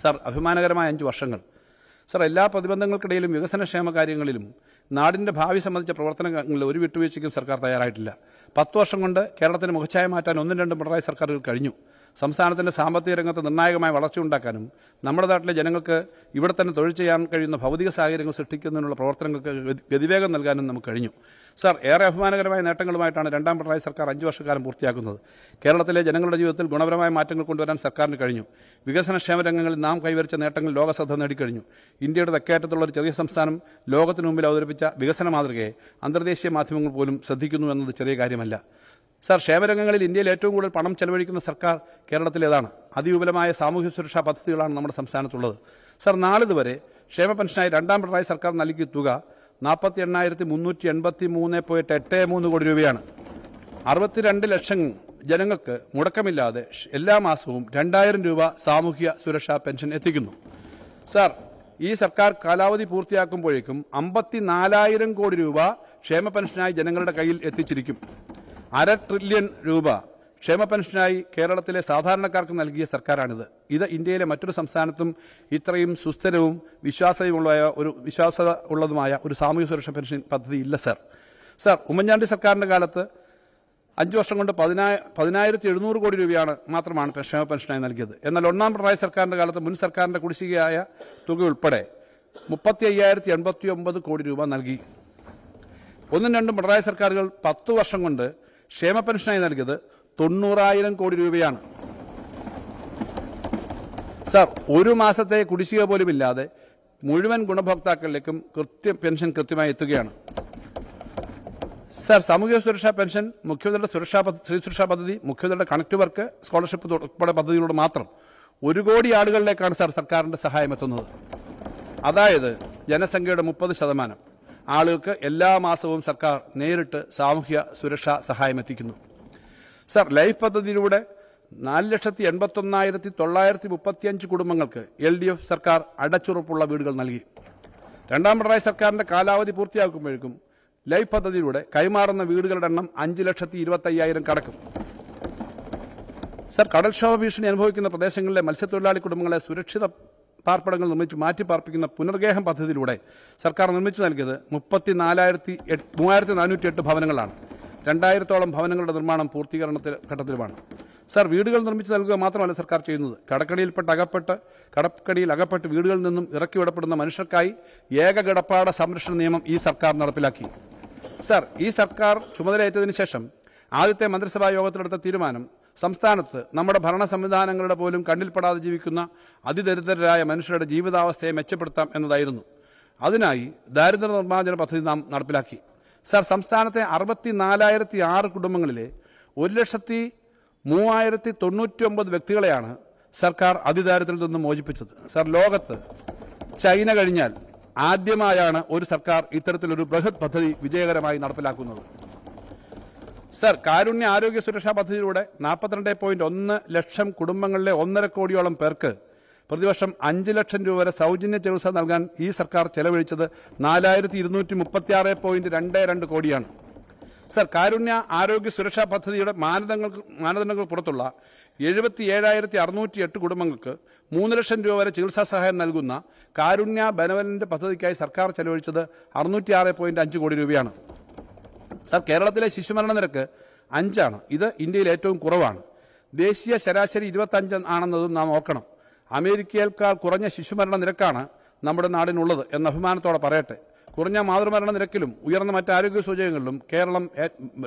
Sir, അഭിമാനകരമായ 5 വർഷങ്ങൾ. Sir, എല്ലാ പ്രതിബന്ധങ്ങൾക്കിടയിലും വികസനക്ഷേമ കാര്യങ്ങളിലും നാടിൻ്റെ ഭാവി സംബന്ധിച്ച പ്രവർത്തനങ്ങളിൽ ഒരു വിട്ടുവീഴ്ചയ്ക്കും സർക്കാർ തയ്യാറായിട്ടില്ല. 10 വർഷം കൊണ്ട് കേരളത്തിന് മുഖച്ഛായ മാറ്റാൻ 1-2 പിണറായി സർക്കാരുകൾ കഴിഞ്ഞു. സംസ്ഥാനത്തിൻ്റെ സാമ്പത്തിക രംഗത്ത് നിർണായകമായ വളർച്ചയുണ്ടാക്കാനും നമ്മുടെ നാട്ടിലെ ജനങ്ങൾക്ക് ഇവിടെ തന്നെ തൊഴിൽ ചെയ്യാൻ കഴിയുന്ന ഭൗതിക സാഹചര്യങ്ങൾ സൃഷ്ടിക്കുന്നതിനുള്ള പ്രവർത്തനങ്ങൾക്ക് ഗതിവേഗം നൽകാനും നമുക്ക് കഴിഞ്ഞു. സർ, ഏറെ അഭിമാനകരമായ നേട്ടങ്ങളുമായിട്ടാണ് 2ാം പിണറായി സർക്കാർ 5 വർഷക്കാലം പൂർത്തിയാക്കുന്നത്. കേരളത്തിലെ ജനങ്ങളുടെ ജീവിതത്തിൽ ഗുണപരമായ മാറ്റങ്ങൾ കൊണ്ടുവരാൻ സർക്കാരിന് കഴിഞ്ഞു. വികസനക്ഷേമ രംഗങ്ങളിൽ നാം കൈവരിച്ച നേട്ടങ്ങൾ ലോകശ്രദ്ധ നേടിക്കഴിഞ്ഞു. ഇന്ത്യയുടെ തെക്കേറ്റത്തുള്ള ഒരു ചെറിയ സംസ്ഥാനം ലോകത്തിനു മുമ്പിൽ അവതരിപ്പിച്ച വികസന മാതൃകയെ അന്തർദേശീയ മാധ്യമങ്ങൾ പോലും ശ്രദ്ധിക്കുന്നു എന്നത് ചെറിയ കാര്യമല്ല. സർ, ക്ഷേമരംഗങ്ങളിൽ ഇന്ത്യയിൽ ഏറ്റവും കൂടുതൽ പണം ചെലവഴിക്കുന്ന സർക്കാർ കേരളത്തിലേതാണ്. അതിവിപുലമായ സാമൂഹ്യ സുരക്ഷാ പദ്ധതികളാണ് നമ്മുടെ സംസ്ഥാനത്തുള്ളത്. സർ, നാളിതുവരെ ക്ഷേമ പെൻഷനായി 2ാം പിണറായി സർക്കാർ നൽകിയ തുക 48,383.83 കോടി രൂപയാണ്. 62 ലക്ഷം ജനങ്ങൾക്ക് മുടക്കമില്ലാതെ എല്ലാ മാസവും 2000 രൂപ സാമൂഹ്യ സുരക്ഷാ പെൻഷൻ എത്തിക്കുന്നു. സർ, ഈ സർക്കാർ കാലാവധി പൂർത്തിയാക്കുമ്പോഴേക്കും 54,000 കോടി രൂപ ക്ഷേമ പെൻഷനായി ജനങ്ങളുടെ കയ്യിൽ എത്തിച്ചിരിക്കും. 1/2 ട്രില്യൺ രൂപ ക്ഷേമ പെൻഷനായി കേരളത്തിലെ സാധാരണക്കാർക്ക് നൽകിയ സർക്കാരാണിത്. ഇത് ഇന്ത്യയിലെ മറ്റൊരു സംസ്ഥാനത്തും ഇത്രയും സുസ്ഥിരവും വിശ്വാസത ഉള്ളതുമായ ഒരു സാമൂഹ്യ സുരക്ഷാ പെൻഷൻ പദ്ധതി ഇല്ല. സർ, ഉമ്മൻചാണ്ടി സർക്കാരിൻ്റെ കാലത്ത് 5 വർഷം കൊണ്ട് 10,700 കോടി രൂപയാണ് മാത്രമാണ് ക്ഷേമ പെൻഷനായി നൽകിയത്. എന്നാൽ 1ാം പിണറായി സർക്കാരിൻ്റെ കാലത്ത് മുൻ സർക്കാരിൻ്റെ കുടിശ്ശികയായ തുക ഉൾപ്പെടെ 35,089 കോടി രൂപ നൽകി. 1-2 പിണറായി സർക്കാരുകൾ 10 വർഷം കൊണ്ട് ക്ഷേമ പെൻഷനായി നൽകിയത് 90,000 കോടി രൂപയാണ്. സർ, ഒരു മാസത്തെ കുടിശ്ശിക പോലുമില്ലാതെ മുഴുവൻ ഗുണഭോക്താക്കളിലേക്കും പെൻഷൻ കൃത്യമായി എത്തുകയാണ്. സർ, സാമൂഹ്യ സുരക്ഷാ പെൻഷൻ, മുഖ്യമന്ത്രിയുടെ സ്ത്രീ സുരക്ഷാ പദ്ധതി, മുഖ്യമന്ത്രിയുടെ കണക്ട് വർക്ക് സ്കോളർഷിപ്പ് ഉൾപ്പെടെ പദ്ധതികളുടെ മാത്രം 1 കോടി ആളുകളിലേക്കാണ് സർ സർക്കാരിന്റെ സഹായം എത്തുന്നത്. അതായത് ജനസംഖ്യയുടെ 30% ആളുകൾക്ക് എല്ലാ മാസവും സർക്കാർ നേരിട്ട് സാമൂഹ്യ സുരക്ഷാ സഹായം എത്തിക്കുന്നു. സർ, ലൈഫ് പദ്ധതിയിലൂടെ 4,81,935 കുടുംബങ്ങൾക്ക് LDF സർക്കാർ അടച്ചുറപ്പുള്ള വീടുകൾ നൽകി. 2ാം പിണറായി സർക്കാരിന്റെ കാലാവധി പൂർത്തിയാക്കുമ്പോഴേക്കും ലൈഫ് പദ്ധതിയിലൂടെ കൈമാറുന്ന വീടുകളുടെ എണ്ണം 5,25,000 കടക്കും. സർ, കടൽക്ഷോഭ ഭീഷണി അനുഭവിക്കുന്ന പ്രദേശങ്ങളിലെ മത്സ്യത്തൊഴിലാളി കുടുംബങ്ങളെ സുരക്ഷിത പാർപ്പിടങ്ങൾ നിർമ്മിച്ച് മാറ്റിപ്പാർപ്പിക്കുന്ന പുനർഗേഹം പദ്ധതിയിലൂടെ സർക്കാർ നിർമ്മിച്ചു നൽകിയത് 3408 ഭവനങ്ങളാണ്. 2000-ഓളം ഭവനങ്ങളുടെ നിർമ്മാണം പൂർത്തീകരണ ഘട്ടത്തിലുമാണ്. സർ, വീടുകൾ നിർമ്മിച്ചു നൽകുക മാത്രമല്ല സർക്കാർ ചെയ്യുന്നത്. കടക്കടിയിൽ അകപ്പെട്ട് വീടുകളിൽ നിന്നും ഇറക്കിവിടപ്പെടുന്ന മനുഷ്യർക്കായി ഏക കിടപ്പാട സംരക്ഷണ നിയമം ഈ സർക്കാർ നടപ്പിലാക്കി. സർ, ഈ സർക്കാർ ചുമതലയേറ്റതിനു ശേഷം ആദ്യത്തെ മന്ത്രിസഭാ യോഗത്തിലെടുത്ത തീരുമാനം സംസ്ഥാനത്ത് നമ്മുടെ ഭരണ സംവിധാനങ്ങളുടെ പോലും കണ്ണിൽപ്പെടാതെ ജീവിക്കുന്ന അതിദരിദ്രരായ മനുഷ്യരുടെ ജീവിതാവസ്ഥയെ മെച്ചപ്പെടുത്താം എന്നതായിരുന്നു. അതിനായി ദാരിദ്ര്യ നിർമ്മാർജ്ജന പദ്ധതി നാം നടപ്പിലാക്കി. സർ, സംസ്ഥാനത്തെ 64,006 കുടുംബങ്ങളിലെ 1,03,099 വ്യക്തികളെയാണ് സർക്കാർ അതിദാരിദ്ര്യത്തിൽ നിന്നും മോചിപ്പിച്ചത്. സർ, ലോകത്ത് ചൈന കഴിഞ്ഞാൽ ആദ്യമായാണ് ഒരു സർക്കാർ ഇത്തരത്തിലൊരു ബൃഹത് പദ്ധതി വിജയകരമായി നടപ്പിലാക്കുന്നത്. സർ, കാരുണ്യ ആരോഗ്യ സുരക്ഷാ പദ്ധതിയിലൂടെ 42.1 ലക്ഷം കുടുംബങ്ങളിലെ 1.5 കോടിയോളം പേർക്ക് പ്രതിവർഷം 5 ലക്ഷം രൂപ വരെ സൗജന്യ ചികിത്സ നൽകാൻ ഈ സർക്കാർ ചെലവഴിച്ചത് 4,236.22 കോടിയാണ്. സർ, കാരുണ്യ ആരോഗ്യ സുരക്ഷാ പദ്ധതിയുടെ മാനദണ്ഡങ്ങൾ പുറത്തുള്ള 77,608 കുടുംബങ്ങൾക്ക് 3 ലക്ഷം രൂപ വരെ ചികിത്സാ സഹായം നൽകുന്ന കാരുണ്യ ബെനവലന്റ് പദ്ധതിക്കായി സർക്കാർ ചെലവഴിച്ചത് 606.5 കോടി രൂപയാണ്. സർ, കേരളത്തിലെ ശിശുമരണ നിരക്ക് 5 ആണ്. ഇത് ഇന്ത്യയിൽ ഏറ്റവും കുറവാണ്. ദേശീയ ശരാശരി 25 ആണെന്നതും നാം ഓർക്കണം. അമേരിക്കയേക്കാൾ കുറഞ്ഞ ശിശുമരണ നിരക്കാണ് നമ്മുടെ നാടിനുള്ളത് എന്ന അഭിമാനത്തോടെ പറയട്ടെ. കുറഞ്ഞ മാതൃമരണ നിരക്കിലും ഉയർന്ന മറ്റ് ആരോഗ്യ സൂചകങ്ങളിലും കേരളം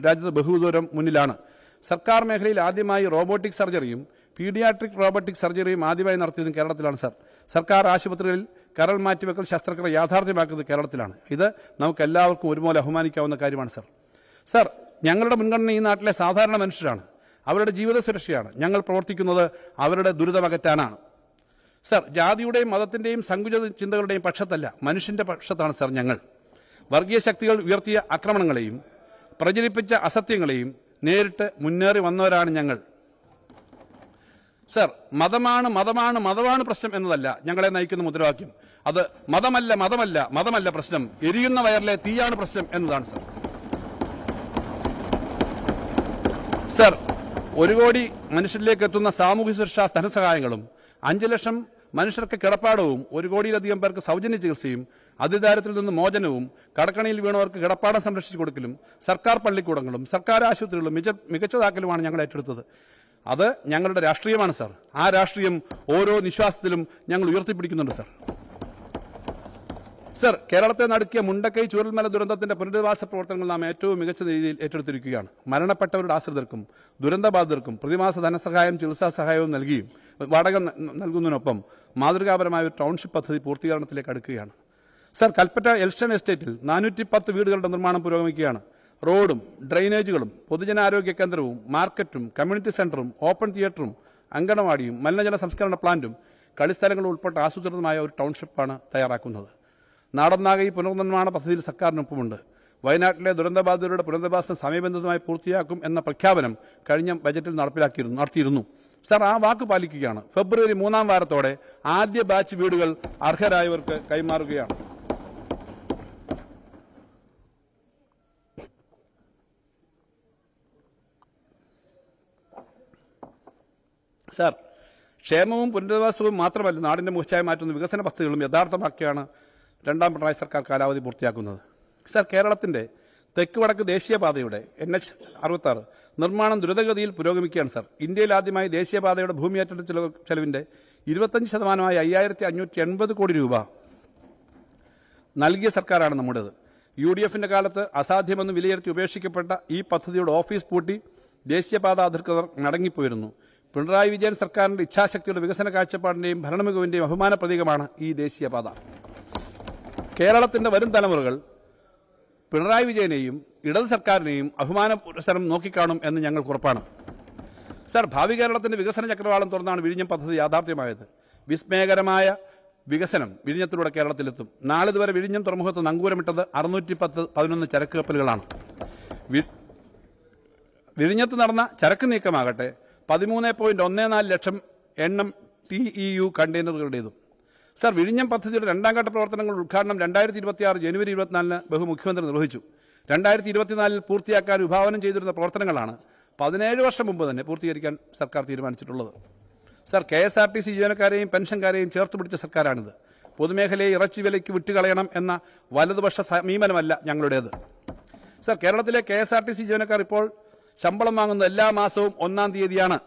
രാജ്യത്ത് ബഹുദൂരം മുന്നിലാണ്. സർക്കാർ മേഖലയിൽ ആദ്യമായി റോബോട്ടിക് സർജറിയും പീഡിയാട്രിക് റോബോട്ടിക് സർജറിയും ആദ്യമായി നടത്തിയതും കേരളത്തിലാണ്. സർ, സർക്കാർ ആശുപത്രികളിൽ കരൾ മാറ്റിവെക്കൽ ശസ്ത്രക്രിയ യാഥാർത്ഥ്യമാക്കുന്നത് കേരളത്തിലാണ്. ഇത് നമുക്ക് എല്ലാവർക്കും ഒരുപോലെ അഭിമാനിക്കാവുന്ന കാര്യമാണ്. സർ, ഞങ്ങളുടെ മുൻഗണന ഈ നാട്ടിലെ സാധാരണ മനുഷ്യരാണ്. അവരുടെ ജീവിത സുരക്ഷയാണ്. ഞങ്ങൾ പ്രവർത്തിക്കുന്നത് അവരുടെ ദുരിതമകറ്റാനാണ്. സർ, ജാതിയുടെയും മതത്തിന്റെയും സങ്കുചിത ചിന്തകളുടെയും പക്ഷത്തല്ല, മനുഷ്യന്റെ പക്ഷത്താണ് സർ ഞങ്ങൾ. വർഗീയ ശക്തികൾ ഉയർത്തിയ ആക്രമണങ്ങളെയും പ്രചരിപ്പിച്ച അസത്യങ്ങളെയും നേരിട്ട് മുന്നേറി വന്നവരാണ് ഞങ്ങൾ. സർ, മതമാണ് പ്രശ്നം എന്നതല്ല ഞങ്ങളെ നയിക്കുന്ന മുദ്രാവാക്യം. അത് മതമല്ല പ്രശ്നം, എരിയുന്ന വയറിലെ തീയാണ് പ്രശ്നം എന്നതാണ്. സർ, 1 കോടി മനുഷ്യരിലേക്ക് എത്തുന്ന സാമൂഹ്യ സുരക്ഷാ ധനസഹായങ്ങളും 5 ലക്ഷം മനുഷ്യർക്ക് കിടപ്പാടവും 1 കോടിയിലധികം പേർക്ക് സൗജന്യ ചികിത്സയും അതിദാരിദ്ര്യത്തിൽ നിന്ന് മോചനവും കടക്കണിയിൽ വീണവർക്ക് കിടപ്പാടം സംരക്ഷിച്ചു കൊടുക്കലും സർക്കാർ പള്ളിക്കൂടങ്ങളും സർക്കാർ ആശുപത്രികളും മികച്ചതാക്കലുമാണ് ഞങ്ങൾ ഏറ്റെടുത്തത്. അത് ഞങ്ങളുടെ രാഷ്ട്രീയമാണ് സാർ. ആ രാഷ്ട്രീയം ഓരോ നിശ്വാസത്തിലും ഞങ്ങൾ ഉയർത്തിപ്പിടിക്കുന്നുണ്ട് സാർ. സർ, കേരളത്തെ നടുക്കിയ മുണ്ടക്കൈ ചൂരൽമല ദുരന്തത്തിന്റെ പുനരധിവാസ പ്രവർത്തനങ്ങൾ നാം ഏറ്റവും മികച്ച രീതിയിൽ ഏറ്റെടുത്തിരിക്കുകയാണ്. മരണപ്പെട്ടവരുടെ ആശ്രിതർക്കും ദുരന്തബാധിതർക്കും പ്രതിമാസ ധനസഹായം ചികിത്സാ സഹായവും നൽകിയും വാടക നൽകുന്നതിനൊപ്പം മാതൃകാപരമായ ഒരു ടൗൺഷിപ്പ് പദ്ധതി പൂർത്തീകരണത്തിലേക്ക് അടുക്കുകയാണ്. സർ, കൽപ്പറ്റ എൽസ്റ്റൺ എസ്റ്റേറ്റിൽ 410 വീടുകളുടെ നിർമ്മാണം പുരോഗമിക്കുകയാണ്. റോഡും ഡ്രെയിനേജുകളും പൊതുജനാരോഗ്യ കേന്ദ്രവും മാർക്കറ്റും കമ്മ്യൂണിറ്റി സെന്ററും ഓപ്പൺ തിയേറ്ററും അങ്കണവാടിയും മലിനജല സംസ്കരണ പ്ലാന്റും കളിസ്ഥലങ്ങളും ഉൾപ്പെട്ട ആസൂത്രിതമായ ഒരു ടൗൺഷിപ്പാണ് തയ്യാറാക്കുന്നത്. നാടൊന്നാകെ ഈ പുനർനിർമ്മാണ പദ്ധതിയിൽ സർക്കാരിനൊപ്പമുണ്ട്. വയനാട്ടിലെ ദുരന്തബാധിതരുടെ പുനരധിവാസം സമയബന്ധിതമായി പൂർത്തിയാക്കും എന്ന പ്രഖ്യാപനം കഴിഞ്ഞ ബജറ്റിൽ നടത്തിയിരുന്നു. സർ, ആ വാക്ക് പാലിക്കുകയാണ്. ഫെബ്രുവരി 3-ാം വാരത്തോടെ ആദ്യ ബാച്ച് വീടുകൾ അർഹരായവർക്ക് കൈമാറുകയാണ്. സർ, ക്ഷേമവും പുനരധിവാസവും മാത്രമല്ല നാടിന്റെ മുഖച്ഛായ മാറ്റുന്ന വികസന പദ്ധതികളും യഥാർത്ഥമാക്കിയാണ് 2ാം പിണറായി സർക്കാർ കാലാവധി പൂർത്തിയാക്കുന്നത്. സർ, കേരളത്തിന്റെ തെക്ക് വടക്ക് ദേശീയപാതയുടെ NH-66 നിർമ്മാണം ദ്രുതഗതിയിൽ പുരോഗമിക്കുകയാണ്. സർ, ഇന്ത്യയിൽ ആദ്യമായി ദേശീയപാതയുടെ ഭൂമി ഏറ്റെടുത്ത ചെലവിന്റെ 25% 5580 കോടി രൂപ നൽകിയ സർക്കാരാണ് നമ്മുടേത്. UDFന്റെ കാലത്ത് അസാധ്യമെന്ന് വിലയിരുത്തി ഉപേക്ഷിക്കപ്പെട്ട ഈ പദ്ധതിയുടെ ഓഫീസ് പൂട്ടി ദേശീയപാത അധികൃതർ മടങ്ങിപ്പോയിരുന്നു. പിണറായി വിജയൻ സർക്കാരിന്റെ ഇച്ഛാശക്തിയുടെ വികസന കാഴ്ചപ്പാടിന്റെയും ഭരണമികവിന്റെയും അഭിമാന പ്രതീകമാണ് ഈ ദേശീയപാത. കേരളത്തിന്റെ വരും തലമുറകൾ പിണറായി വിജയനെയും ഇടത് സർക്കാരിനെയും അഭിമാന പുരസ്സരം നോക്കിക്കാണും എന്ന് ഞങ്ങൾക്ക് ഉറപ്പാണ്. സർ, ഭാവി കേരളത്തിന്റെ വികസന ചക്രവാളം തുറന്നാണ് വിഴിഞ്ഞം പദ്ധതി യാഥാർത്ഥ്യമായത്. വിസ്മയകരമായ വികസനം വിഴിഞ്ഞത്തിലൂടെ കേരളത്തിലെത്തും. നാളിതുവരെ വിഴിഞ്ഞം തുറമുഖത്ത് നങ്കൂരമിട്ടത് 611 ചരക്ക് കപ്പലുകളാണ്. വിഴിഞ്ഞത്ത് നടന്ന ചരക്ക് നീക്കമാകട്ടെ 13.14 ലക്ഷം എണ്ണം TEU കണ്ടെയ്നറുകളുടേതും. സർ, വിഴിഞ്ഞം പദ്ധതിയുടെ 2ാം ഘട്ട പ്രവർത്തനങ്ങളുടെ ഉദ്ഘാടനം 2026 ജനുവരി 24 മുഖ്യമന്ത്രി നിർവഹിച്ചു. 2024 പൂർത്തിയാക്കാൻ വിഭാവനം ചെയ്തിരുന്ന പ്രവർത്തനങ്ങളാണ് 17 വർഷം മുമ്പ് തന്നെ പൂർത്തീകരിക്കാൻ സർക്കാർ തീരുമാനിച്ചിട്ടുള്ളത്. സർ, KSRTC ജീവനക്കാരെയും പെൻഷൻകാരെയും ചേർത്തുപിടിച്ച സർക്കാരാണിത്. പൊതുമേഖലയെ ഇറച്ചി വിലയ്ക്ക് വിട്ടുകളയണം എന്ന വലതുപക്ഷ സമീപനമല്ല ഞങ്ങളുടേത്. സർ, കേരളത്തിലെ KSRTC ജീവനക്കാർ ഇപ്പോൾ ശമ്പളം വാങ്ങുന്നത് എല്ലാ മാസവും 1-ാം തീയതിയാണ്.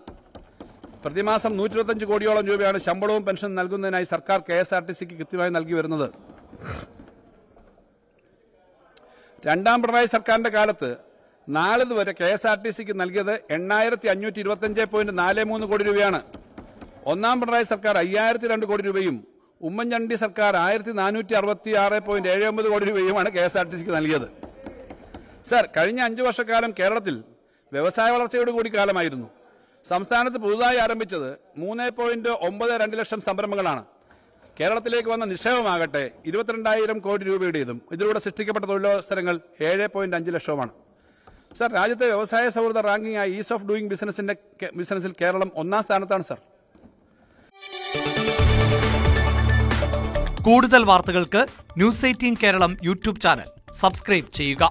പ്രതിമാസം 125 കോടിയോളം രൂപയാണ് ശമ്പളവും പെൻഷൻ നൽകുന്നതിനായി സർക്കാർ KSRTCക്ക് കൃത്യമായി നൽകി വരുന്നത്. 2ാം പിണറായി സർക്കാരിന്റെ കാലത്ത് നാളിതുവരെ KSRTCക്ക് നൽകിയത് 8525.43 കോടി രൂപയാണ്. 1ാം പിണറായി സർക്കാർ 5002 കോടി രൂപയും ഉമ്മൻചാണ്ടി സർക്കാർ 1466.79 കോടി രൂപയുമാണ് KSRTCക്ക് നൽകിയത്. സർ, കഴിഞ്ഞ 5 വർഷക്കാലം കേരളത്തിൽ വ്യവസായ വളർച്ചയോട് കൂടി കാലമായിരുന്നു. സംസ്ഥാനത്ത് പുതുതായി ആരംഭിച്ചത് 3.92 ലക്ഷം സംരംഭങ്ങളാണ്. കേരളത്തിലേക്ക് വന്ന നിക്ഷേപമാകട്ടെ 22,000 കോടി രൂപയുടേതും ഇതിലൂടെ സൃഷ്ടിക്കപ്പെട്ട തൊഴിലവസരങ്ങൾ 7.5 ലക്ഷവുമാണ്. സർ, രാജ്യത്തെ വ്യവസായ സൗഹൃദ റാങ്കിംഗായ ഈസ് ഓഫ് ഡൂയിങ് ബിസിനസിൽ കേരളം 1-ാം സ്ഥാനത്താണ്. സർ, കൂടുതൽ വാർത്തകൾക്ക് News 18 Keralam YouTube channel subscribe ചെയ്യുക.